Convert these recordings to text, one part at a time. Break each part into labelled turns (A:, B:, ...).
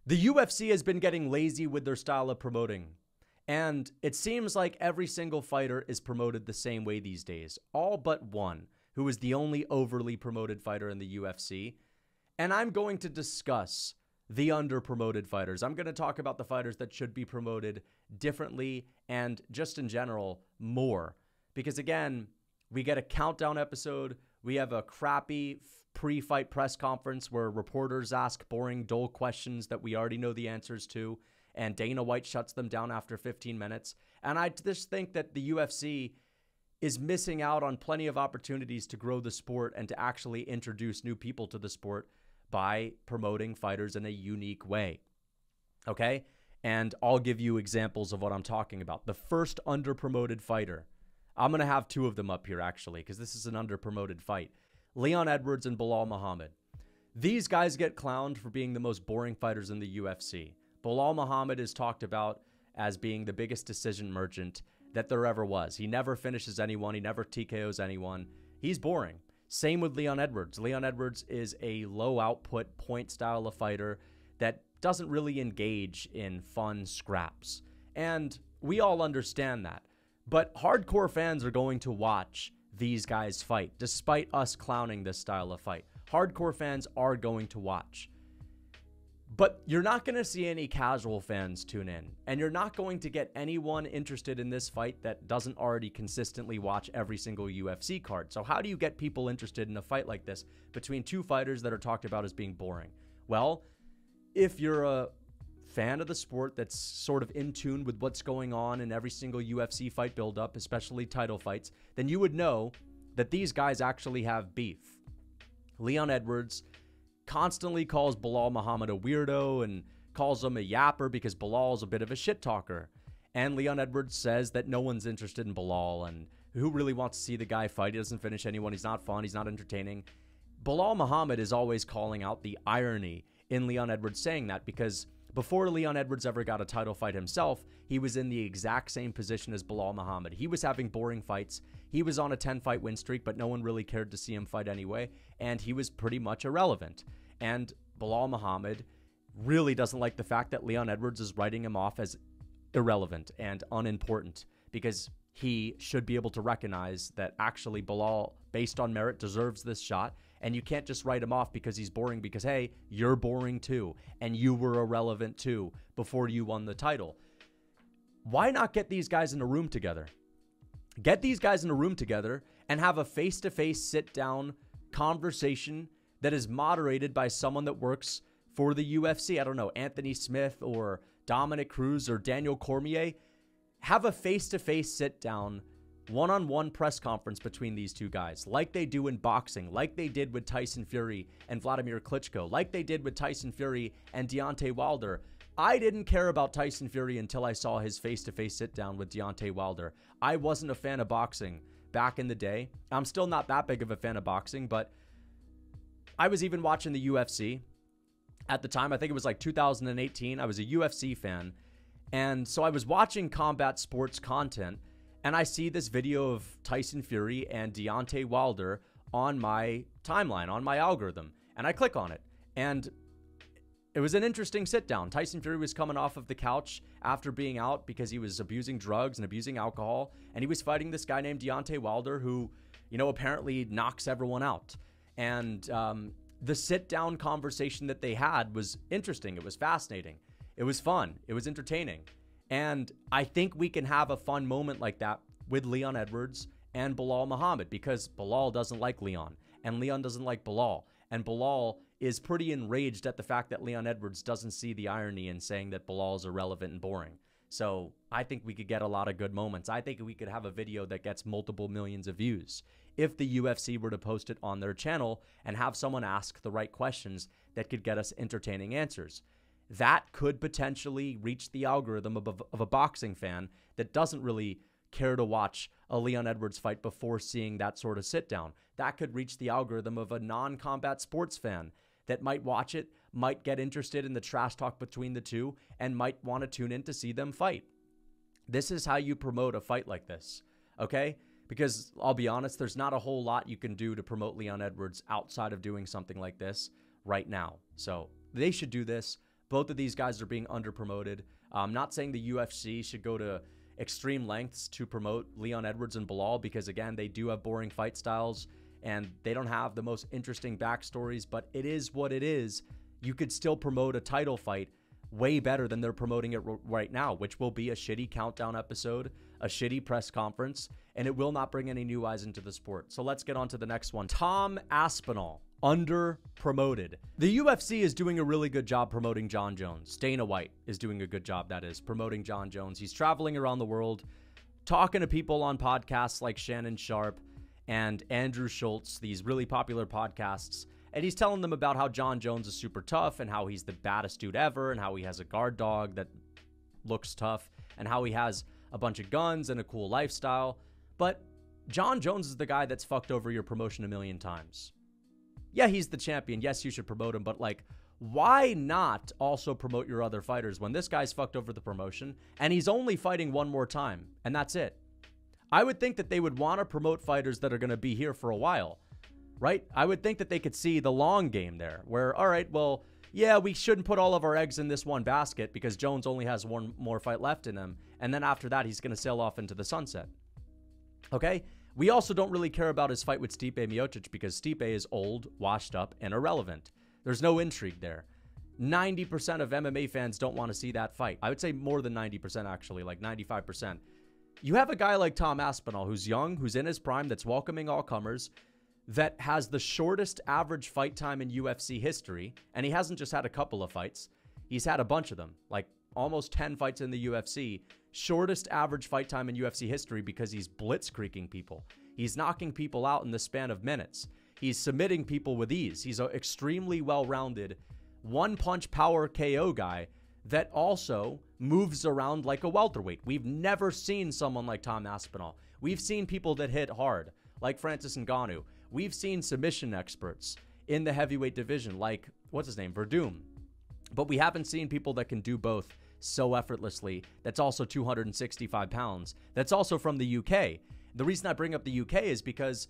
A: The UFC has been getting lazy with their style of promoting. And it seems like every single fighter is promoted the same way these days, all but one, who is the only overly promoted fighter in the UFC. And I'm going to discuss the underpromoted fighters. I'm going to talk about the fighters that should be promoted differently and just in general more. Because again, we get a countdown episode. We have a crappy pre-fight press conference where reporters ask boring, dull questions that we already know the answers to. And Dana White shuts them down after 15 minutes. And I just think that the UFC is missing out on plenty of opportunities to grow the sport and to actually introduce new people to the sport by promoting fighters in a unique way. Okay? And I'll give you examples of what I'm talking about. The first underpromoted fighter, I'm going to have two of them up here actually, because this is an underpromoted fight. Leon Edwards and Belal Muhammad. These guys get clowned for being the most boring fighters in the UFC. Belal Muhammad is talked about as being the biggest decision merchant that there ever was. He never finishes anyone. He never TKOs anyone. He's boring. Same with Leon Edwards. Leon Edwards is a low output point style of fighter that doesn't really engage in fun scraps. And we all understand that. But hardcore fans are going to watch these guys fight, despite us clowning this style of fight. Hardcore fans are going to watch. But you're not going to see any casual fans tune in, and you're not going to get anyone interested in this fight that doesn't already consistently watch every single UFC card. So how do you get people interested in a fight like this between two fighters that are talked about as being boring? Well, if you're a fan of the sport that's sort of in tune with what's going on in every single UFC fight buildup, especially title fights, then you would know that these guys actually have beef. Leon Edwards constantly calls Belal Muhammad a weirdo and calls him a yapper because Belal is a bit of a shit talker. And Leon Edwards says that no one's interested in Belal and who really wants to see the guy fight? He doesn't finish anyone. He's not fun. He's not entertaining. Belal Muhammad is always calling out the irony in Leon Edwards saying that, because before Leon Edwards ever got a title fight himself, he was in the exact same position as Belal Muhammad. He was having boring fights. He was on a 10-fight win streak, but no one really cared to see him fight anyway, and he was pretty much irrelevant. And Belal Muhammad really doesn't like the fact that Leon Edwards is writing him off as irrelevant and unimportant, because he should be able to recognize that actually Belal, based on merit, deserves this shot. And you can't just write him off because he's boring, because, hey, you're boring too, and you were irrelevant too before you won the title. Why not get these guys in a room together? Get these guys in a room together and have a face-to-face sit-down conversation that is moderated by someone that works for the UFC. I don't know, Anthony Smith or Dominic Cruz or Daniel Cormier. Have a face-to-face sit-down, one-on-one press conference between these two guys, like they do in boxing, like they did with Tyson Fury and Vladimir Klitschko, like they did with Tyson Fury and Deontay Wilder. I didn't care about Tyson Fury until I saw his face-to-face sit-down with Deontay Wilder. I wasn't a fan of boxing back in the day. I'm still not that big of a fan of boxing, but I was even watching the UFC at the time. I think it was like 2018. I was a UFC fan, and so I was watching combat sports content, and I see this video of Tyson Fury and Deontay Wilder on my timeline, on my algorithm. And I click on it. And it was an interesting sit down. Tyson Fury was coming off of the couch after being out because he was abusing drugs and abusing alcohol. And he was fighting this guy named Deontay Wilder who, you know, apparently knocks everyone out. And the sit down conversation that they had was interesting. It was fascinating. It was fun. It was entertaining. And I think we can have a fun moment like that with Leon Edwards and Belal Muhammad, because Belal doesn't like Leon and Leon doesn't like Belal. And Belal is pretty enraged at the fact that Leon Edwards doesn't see the irony in saying that Belal is irrelevant and boring. So I think we could get a lot of good moments. I think we could have a video that gets multiple millions of views if the UFC were to post it on their channel and have someone ask the right questions that could get us entertaining answers. That could potentially reach the algorithm of a boxing fan that doesn't really care to watch a Leon Edwards fight before seeing that sort of sit down. That could reach the algorithm of a non-combat sports fan that might watch it, might get interested in the trash talk between the two, and might want to tune in to see them fight. This is how you promote a fight like this, okay? Because I'll be honest, there's not a whole lot you can do to promote Leon Edwards outside of doing something like this right now. So they should do this Both of these guys are being underpromoted. I'm not saying the UFC should go to extreme lengths to promote Leon Edwards and Belal because, again, they do have boring fight styles and they don't have the most interesting backstories, but it is what it is. You could still promote a title fight way better than they're promoting it right now, which will be a shitty countdown episode, a shitty press conference, and it will not bring any new eyes into the sport. So let's get on to the next one. Tom Aspinall, under promoted. The UFC is doing a really good job promoting Jon Jones. Dana White is doing a good job, that is, promoting Jon Jones. He's traveling around the world, talking to people on podcasts like Shannon Sharp and Andrew Schultz, these really popular podcasts, and he's telling them about how Jon Jones is super tough and how he's the baddest dude ever and how he has a guard dog that looks tough and how he has a bunch of guns and a cool lifestyle. But Jon Jones is the guy that's fucked over your promotion a million times. Yeah, he's the champion. Yes, you should promote him, but like, why not also promote your other fighters when this guy's fucked over the promotion and he's only fighting one more time and that's it? I would think that they would want to promote fighters that are going to be here for a while, right? I would think that they could see the long game there where, all right, well, yeah, we shouldn't put all of our eggs in this one basket because Jones only has one more fight left in him. And then after that, he's going to sail off into the sunset. Okay? We also don't really care about his fight with Stipe Miocic because Stipe is old, washed up, and irrelevant. There's no intrigue there. 90% of MMA fans don't want to see that fight. I would say more than 90% actually, like 95%. You have a guy like Tom Aspinall who's young, who's in his prime, that's welcoming all comers, that has the shortest average fight time in UFC history, and he hasn't just had a couple of fights. He's had a bunch of them, like almost 10 fights in the UFC. Shortest average fight time in UFC history because he's blitzkrieging people. He's knocking people out in the span of minutes. He's submitting people with ease. He's an extremely well-rounded one-punch power KO guy that also moves around like a welterweight. We've never seen someone like Tom Aspinall. We've seen people that hit hard, like Francis Ngannou. We've seen submission experts in the heavyweight division, like, what's his name, Verdum. But we haven't seen people that can do both so effortlessly. That's also 265 pounds. That's also from the UK. The reason I bring up the UK is because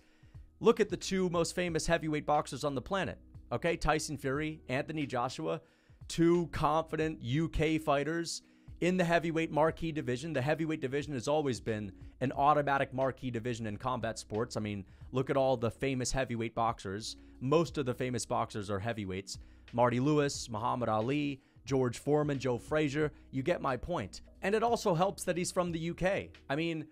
A: look at the two most famous heavyweight boxers on the planet. Okay, Tyson Fury, Anthony Joshua, two confident UK fighters in the heavyweight marquee division. The heavyweight division has always been an automatic marquee division in combat sports. I mean, look at all the famous heavyweight boxers. Most of the famous boxers are heavyweights. Marty Lewis, Muhammad Ali, George Foreman, Joe Frazier. You get my point. And it also helps that he's from the UK. I mean,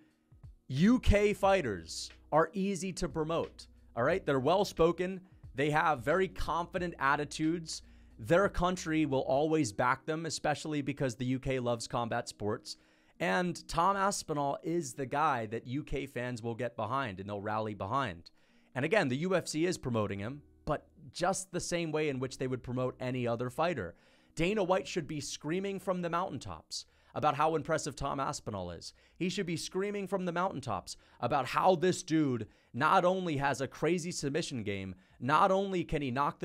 A: UK fighters are easy to promote. All right? They're well-spoken. They have very confident attitudes. Their country will always back them, especially because the UK loves combat sports. And Tom Aspinall is the guy that UK fans will get behind and they'll rally behind. And again, the UFC is promoting him, but just the same way in which they would promote any other fighter. Dana White should be screaming from the mountaintops about how impressive Tom Aspinall is. He should be screaming from the mountaintops about how this dude not only has a crazy submission game, not only can he knock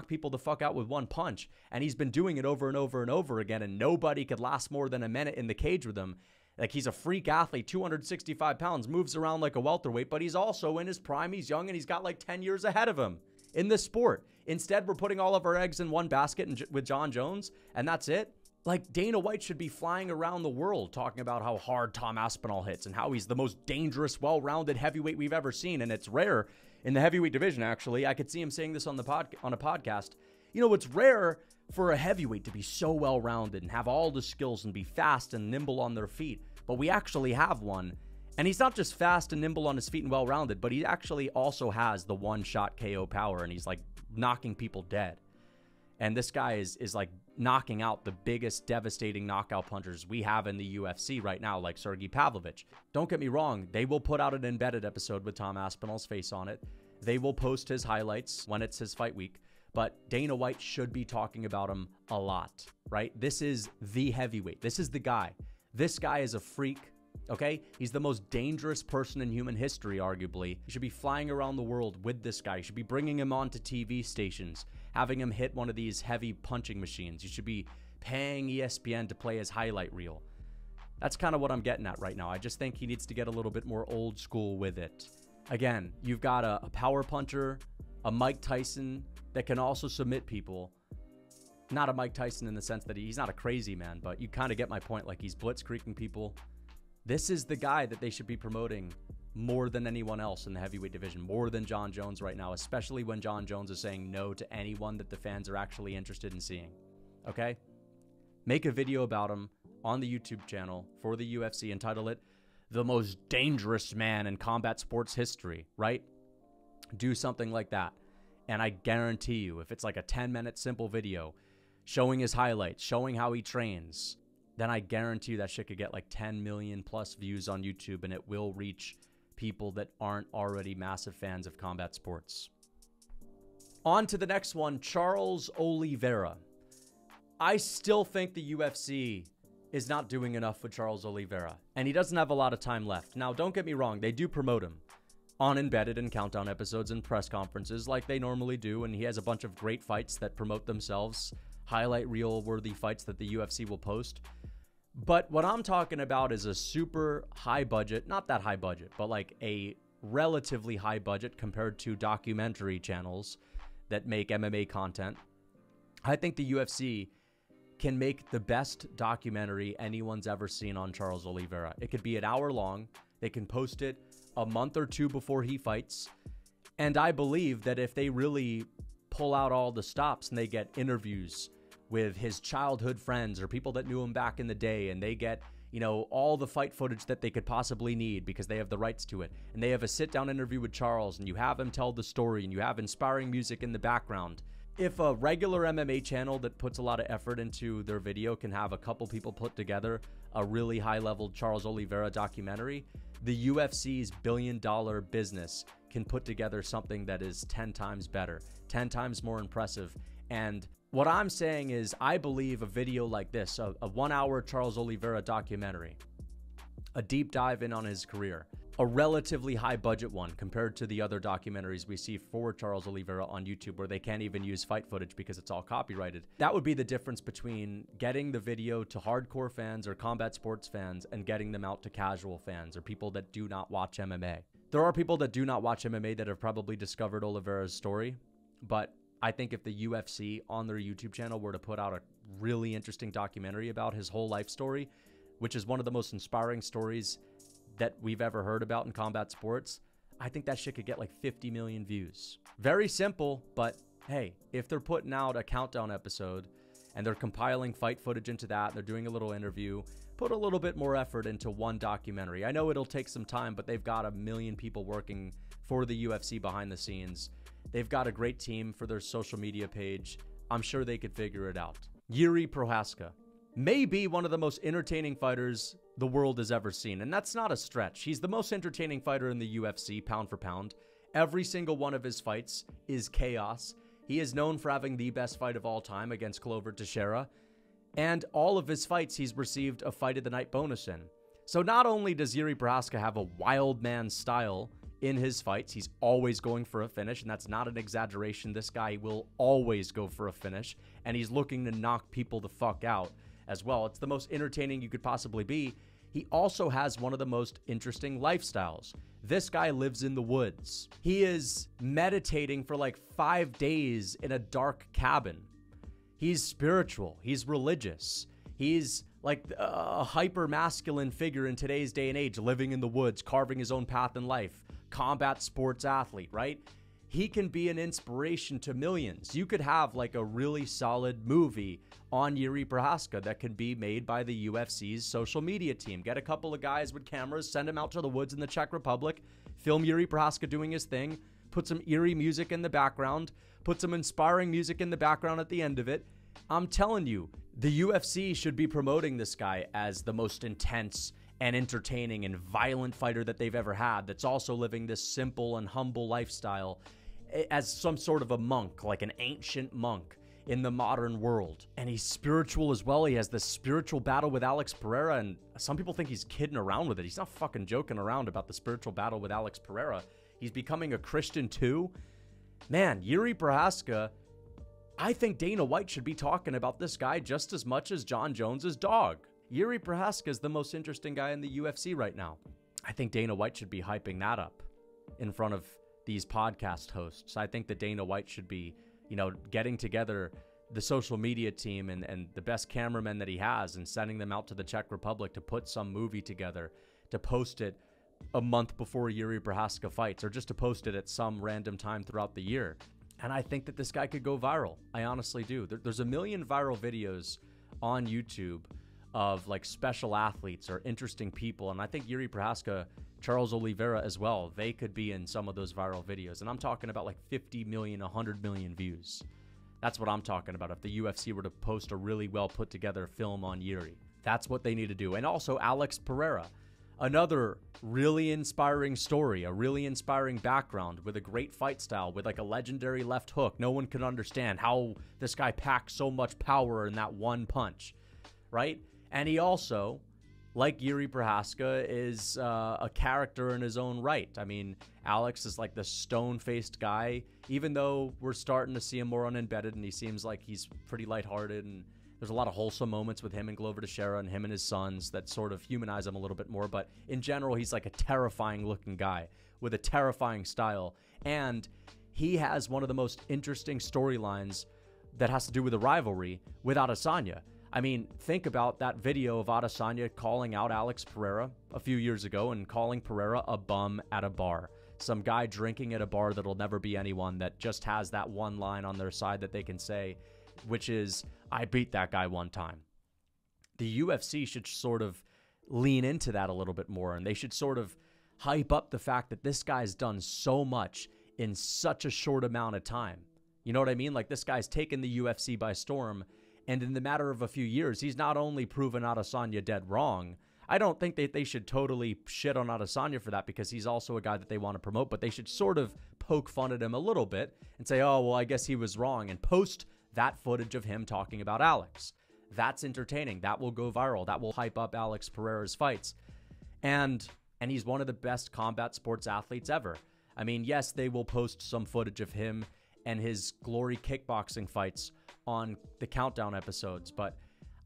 A: people the fuck out with one punch, and he's been doing it over and over and over again, and nobody could last more than a minute in the cage with him. Like, he's a freak athlete, 265 pounds, moves around like a welterweight, but he's also in his prime. He's young, and he's got like 10 years ahead of him in this sport. Instead, we're putting all of our eggs in one basket with Jon Jones, and that's it. Like, Dana White should be flying around the world talking about how hard Tom Aspinall hits and how he's the most dangerous, well-rounded heavyweight we've ever seen. And it's rare in the heavyweight division, actually. I could see him saying this on a podcast. You know, it's rare for a heavyweight to be so well-rounded and have all the skills and be fast and nimble on their feet. But we actually have one. And he's not just fast and nimble on his feet and well-rounded, but he actually also has the one-shot KO power, and he's like knocking people dead. And this guy is like knocking out the biggest devastating knockout punchers we have in the UFC right now, like Sergey Pavlovich. Don't get me wrong, they will put out an embedded episode with Tom Aspinall's face on it. They will post his highlights when it's his fight week. But Dana White should be talking about him a lot, right? This is the heavyweight. This is the guy. This guy is a freak, okay? He's the most dangerous person in human history, arguably. You should be flying around the world with this guy. You should be bringing him onto TV stations, having him hit one of these heavy punching machines. You should be paying ESPN to play his highlight reel. That's kind of what I'm getting at right now. I just think he needs to get a little bit more old school with it. Again, you've got a power puncher, a Mike Tyson that can also submit people. Not a Mike Tyson in the sense that he's not a crazy man, but you kind of get my point. Like, he's blitzkrieging people. This is the guy that they should be promoting more than anyone else in the heavyweight division, more than Jon Jones right now, especially when Jon Jones is saying no to anyone that the fans are actually interested in seeing. Okay? Make a video about him on the YouTube channel for the UFC, entitle it "The Most Dangerous Man in Combat Sports History," right? Do something like that. And I guarantee you, if it's like a 10-minute simple video showing his highlights, showing how he trains, then I guarantee you that shit could get like 10 million plus views on YouTube, and it will reach people that aren't already massive fans of combat sports. On to the next one, Charles Oliveira. I still think the UFC is not doing enough with Charles Oliveira, and he doesn't have a lot of time left. Now, don't get me wrong, they do promote him on Embedded and Countdown episodes and press conferences like they normally do, and he has a bunch of great fights that promote themselves, highlight reel-worthy fights that the UFC will post. But what I'm talking about is a super high budget, not that high budget, but like a relatively high budget compared to documentary channels that make MMA content. I think the UFC can make the best documentary anyone's ever seen on Charles Oliveira. It could be an hour long. They can post it a month or two before he fights. And I believe that if they really pull out all the stops and they get interviews with his childhood friends or people that knew him back in the day, and they get, you know, all the fight footage that they could possibly need because they have the rights to it, and they have a sit-down interview with Charles, and you have him tell the story, and you have inspiring music in the background. If a regular MMA channel that puts a lot of effort into their video can have a couple people put together a really high-level Charles Oliveira documentary, the UFC's billion-dollar business can put together something that is 10 times better, 10 times more impressive. And what I'm saying is, I believe a video like this, a 1-hour Charles Oliveira documentary, a deep dive in on his career, a relatively high budget one compared to the other documentaries we see for Charles Oliveira on YouTube, where they can't even use fight footage because it's all copyrighted. That would be the difference between getting the video to hardcore fans or combat sports fans and getting them out to casual fans or people that do not watch MMA. There are people that do not watch MMA that have probably discovered Oliveira's story, but I think if the UFC on their YouTube channel were to put out a really interesting documentary about his whole life story, which is one of the most inspiring stories that we've ever heard about in combat sports, I think that shit could get like 50 million views. Very simple, but hey, if they're putting out a countdown episode and they're compiling fight footage into that, and they're doing a little interview, put a little bit more effort into one documentary. I know it'll take some time, but they've got 1 million people working for the UFC behind the scenes. They've got a great team for their social media page. I'm sure they could figure it out. Jiri Prochazka may be one of the most entertaining fighters the world has ever seen, and that's not a stretch. He's the most entertaining fighter in the UFC, pound for pound. Every single one of his fights is chaos. He is known for having the best fight of all time against Glover Teixeira, and all of his fights he's received a Fight of the Night bonus in. So not only does Jiri Prochazka have a wild man style in his fights, he's always going for a finish, and that's not an exaggeration. This guy will always go for a finish, and he's looking to knock people the fuck out as well. It's the most entertaining you could possibly be. He also has one of the most interesting lifestyles. This guy lives in the woods. He is meditating for like 5 days in a dark cabin. He's spiritual. He's religious. He's like a hyper-masculine figure in today's day and age, living in the woods, carving his own path in life. Combat sports athlete, right? He can be an inspiration to millions. You could have like a really solid movie on Jiri Prochazka that could be made by the UFC's social media team. Get a couple of guys with cameras, send him out to the woods in the Czech Republic, film Jiri Prochazka doing his thing, put some eerie music in the background, put some inspiring music in the background at the end of it. I'm telling you, the UFC should be promoting this guy as the most intense and entertaining and violent fighter that they've ever had, that's also living this simple and humble lifestyle as some sort of a monk, like an ancient monk in the modern world. And he's spiritual as well. He has this spiritual battle with Alex Pereira, and some people think he's kidding around with it. He's not fucking joking around about the spiritual battle with Alex Pereira. He's becoming a Christian too. Man, Jiri Prochazka, I think Dana White should be talking about this guy just as much as Jon Jones's dog. Jiri Prochazka is the most interesting guy in the UFC right now. I think Dana White should be hyping that up in front of these podcast hosts. I think that Dana White should be, getting together the social media team and the best cameramen that he has and sending them out to the Czech Republic to put some movie together, to post it a month before Jiri Prochazka fights, or just to post it at some random time throughout the year. And I think that this guy could go viral. I honestly do. There's a million viral videos on YouTube of like special athletes or interesting people. And I think Jiri Prochazka, Charles Oliveira as well, they could be in some of those viral videos. And I'm talking about like 50 million, 100 million views. That's what I'm talking about. If the UFC were to post a really well put together film on Jiri, that's what they need to do. And also Alex Pereira, another really inspiring story, a really inspiring background with a great fight style, with like a legendary left hook. No one can understand how this guy packs so much power in that one punch, right? And he also, like Jiri Prochazka, is a character in his own right. I mean, Alex is like the stone-faced guy, even though we're starting to see him more unembedded, and he seems like he's pretty lighthearted, and there's a lot of wholesome moments with him and Glover Teixeira and him and his sons that sort of humanize him a little bit more. But in general, he's like a terrifying-looking guy with a terrifying style, and he has one of the most interesting storylines that has to do with a rivalry with Adesanya. I mean, think about that video of Adesanya calling out Alex Pereira a few years ago and calling Pereira a bum at a bar. Some guy drinking at a bar that'll never be anyone, that just has that one line on their side that they can say, which is, I beat that guy one time. The UFC should sort of lean into that a little bit more, and they should sort of hype up the fact that this guy's done so much in such a short amount of time. You know what I mean? Like, this guy's taken the UFC by storm, and in the matter of a few years, he's not only proven Adesanya dead wrong. I don't think that they should totally shit on Adesanya for that, because he's also a guy that they want to promote, but they should sort of poke fun at him a little bit and say, oh, well, I guess he was wrong, and post that footage of him talking about Alex. That's entertaining. That will go viral. That will hype up Alex Pereira's fights. And he's one of the best combat sports athletes ever. I mean, yes, they will post some footage of him and his glory kickboxing fights on the countdown episodes, but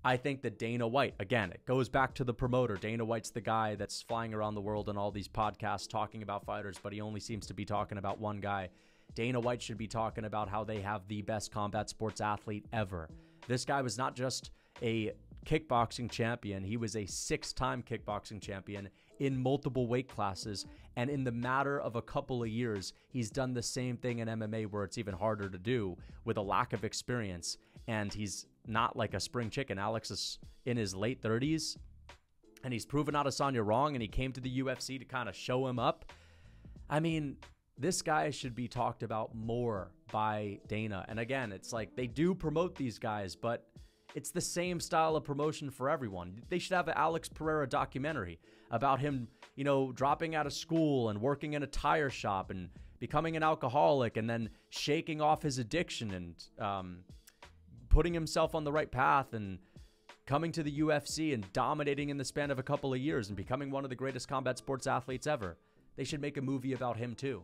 A: I think that Dana White, again, it goes back to the promoter. Dana White's the guy that's flying around the world on all these podcasts talking about fighters, but he only seems to be talking about one guy. Dana White should be talking about how they have the best combat sports athlete ever. This guy was not just a kickboxing champion. He was a 6-time kickboxing champion in multiple weight classes. And in the matter of a couple of years, he's done the same thing in MMA, where it's even harder to do with a lack of experience. And he's not like a spring chicken. Alex is in his late 30s, and he's proven Adesanya wrong, and he came to the UFC to kind of show him up. I mean, this guy should be talked about more by Dana. And again, it's like they do promote these guys, but it's the same style of promotion for everyone. They should have an Alex Pereira documentary about him, you know, dropping out of school and working in a tire shop and becoming an alcoholic and then shaking off his addiction and putting himself on the right path and coming to the UFC and dominating in the span of a couple of years and becoming one of the greatest combat sports athletes ever. They should make a movie about him too.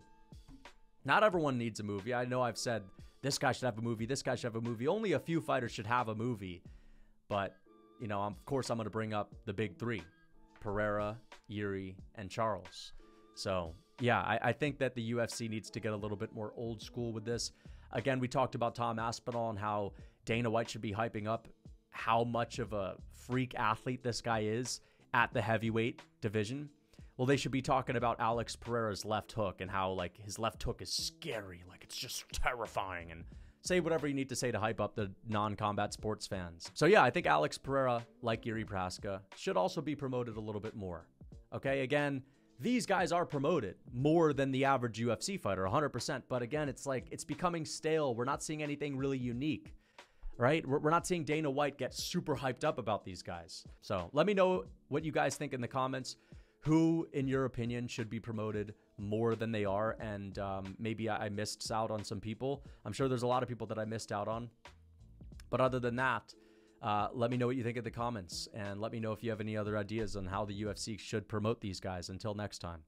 A: Not everyone needs a movie. I know I've said this guy should have a movie, this guy should have a movie. Only a few fighters should have a movie. But, you know, of course, I'm going to bring up the big three: Pereira, Jiri, and Charles. So, yeah, I think that the UFC needs to get a little bit more old school with this. Again, we talked about Tom Aspinall and how Dana White should be hyping up how much of a freak athlete this guy is at the heavyweight division. Well, they should be talking about Alex Pereira's left hook and how, like, his left hook is scary. Like, it's just terrifying. And say whatever you need to say to hype up the non-combat sports fans. So, yeah, I think Alex Pereira, like Jiri Prochazka, should also be promoted a little bit more. Okay, again, these guys are promoted more than the average UFC fighter, 100%. But again, it's like, it's becoming stale. We're not seeing anything really unique, right? We're not seeing Dana White get super hyped up about these guys. So let me know what you guys think in the comments. Who, in your opinion, should be promoted more than they are? And maybe I missed out on some people. I'm sure there's a lot of people that I missed out on. But other than that, let me know what you think in the comments. And let me know if you have any other ideas on how the UFC should promote these guys. Until next time.